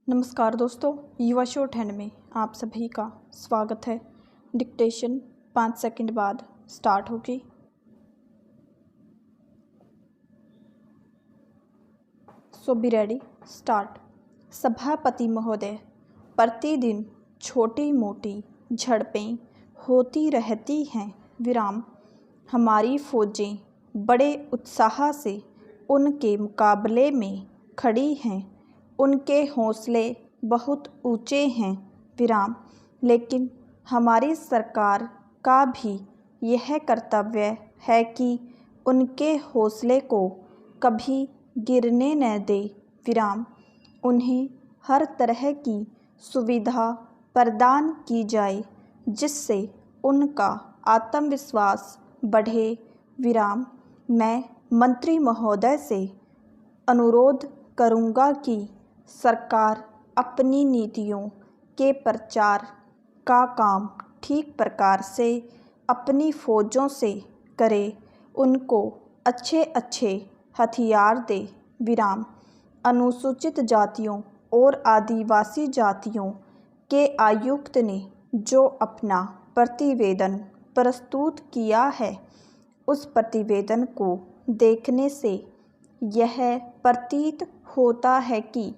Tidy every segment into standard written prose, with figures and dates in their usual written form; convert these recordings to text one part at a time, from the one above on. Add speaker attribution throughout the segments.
Speaker 1: नमस्कार दोस्तों, युवा शॉर्ट हैंड में आप सभी का स्वागत है। डिक्टेशन 5 सेकंड बाद स्टार्ट होगी। सो बी रेडी, स्टार्ट। सभापति महोदय, प्रतिदिन छोटी मोटी झड़पें होती रहती हैं। विराम। हमारी फौजें बड़े उत्साह से उनके मुकाबले में खड़ी हैं। उनके हौसले बहुत ऊंचे हैं। विराम। लेकिन हमारी सरकार का भी यह कर्तव्य है कि उनके हौसले को कभी गिरने न दे। विराम। उन्हें हर तरह की सुविधा प्रदान की जाए जिससे उनका आत्मविश्वास बढ़े। विराम। मैं मंत्री महोदय से अनुरोध करूंगा कि सरकार अपनी नीतियों के प्रचार का काम ठीक प्रकार से अपनी फौजों से करे, उनको अच्छे अच्छे हथियार दे। विराम। अनुसूचित जातियों और आदिवासी जातियों के आयुक्त ने जो अपना प्रतिवेदन प्रस्तुत किया है, उस प्रतिवेदन को देखने से यह प्रतीत होता है कि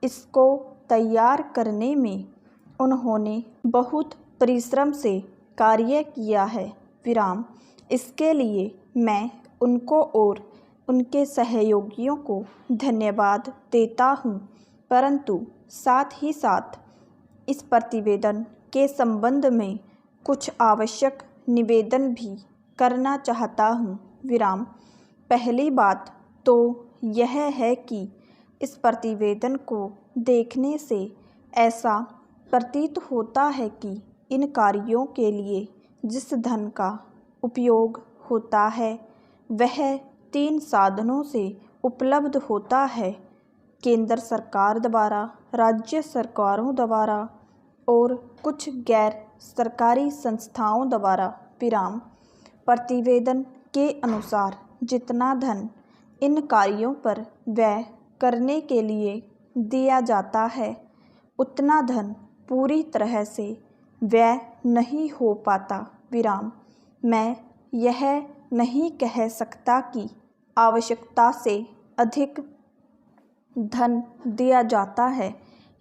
Speaker 1: इसको तैयार करने में उन्होंने बहुत परिश्रम से कार्य किया है। विराम। इसके लिए मैं उनको और उनके सहयोगियों को धन्यवाद देता हूँ, परंतु साथ ही साथ इस प्रतिवेदन के संबंध में कुछ आवश्यक निवेदन भी करना चाहता हूँ। विराम। पहली बात तो यह है कि इस प्रतिवेदन को देखने से ऐसा प्रतीत होता है कि इन कार्यों के लिए जिस धन का उपयोग होता है वह 3 साधनों से उपलब्ध होता है: केंद्र सरकार द्वारा, राज्य सरकारों द्वारा और कुछ गैर सरकारी संस्थाओं द्वारा। विराम। प्रतिवेदन के अनुसार जितना धन इन कार्यों पर व्यय करने के लिए दिया जाता है, उतना धन पूरी तरह से व्यय नहीं हो पाता। विराम। मैं यह नहीं कह सकता कि आवश्यकता से अधिक धन दिया जाता है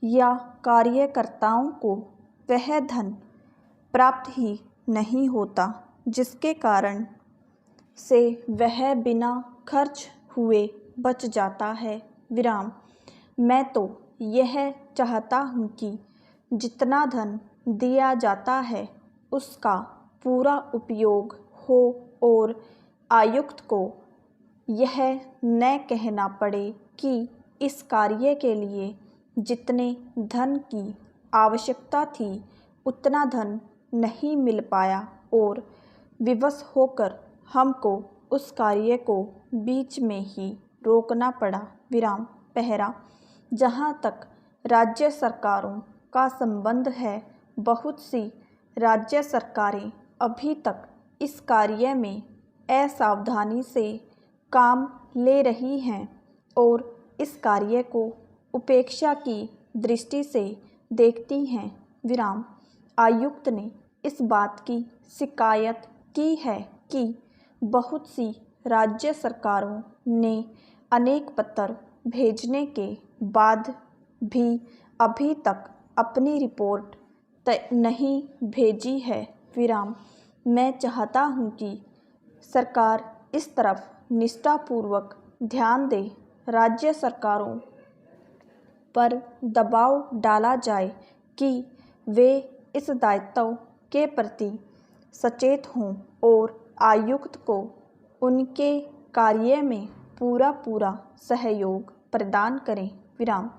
Speaker 1: या कार्यकर्ताओं को वह धन प्राप्त ही नहीं होता, जिसके कारण से वह बिना खर्च हुए बच जाता है। विराम। मैं तो यह चाहता हूँ कि जितना धन दिया जाता है उसका पूरा उपयोग हो और आयुक्त को यह न कहना पड़े कि इस कार्य के लिए जितने धन की आवश्यकता थी उतना धन नहीं मिल पाया और विवश होकर हमको उस कार्य को बीच में ही रोकना पड़ा। विराम। पहला, जहाँ तक राज्य सरकारों का संबंध है, बहुत सी राज्य सरकारें अभी तक इस कार्य में असावधानी से काम ले रही हैं और इस कार्य को उपेक्षा की दृष्टि से देखती हैं। विराम। आयुक्त ने इस बात की शिकायत की है कि बहुत सी राज्य सरकारों ने अनेक पत्र भेजने के बाद भी अभी तक अपनी रिपोर्ट नहीं भेजी है। विराम। मैं चाहता हूँ कि सरकार इस तरफ निष्ठापूर्वक ध्यान दे, राज्य सरकारों पर दबाव डाला जाए कि वे इस दायित्व के प्रति सचेत हों और आयुक्त को उनके कार्य में पूरा सहयोग प्रदान करें। विराम।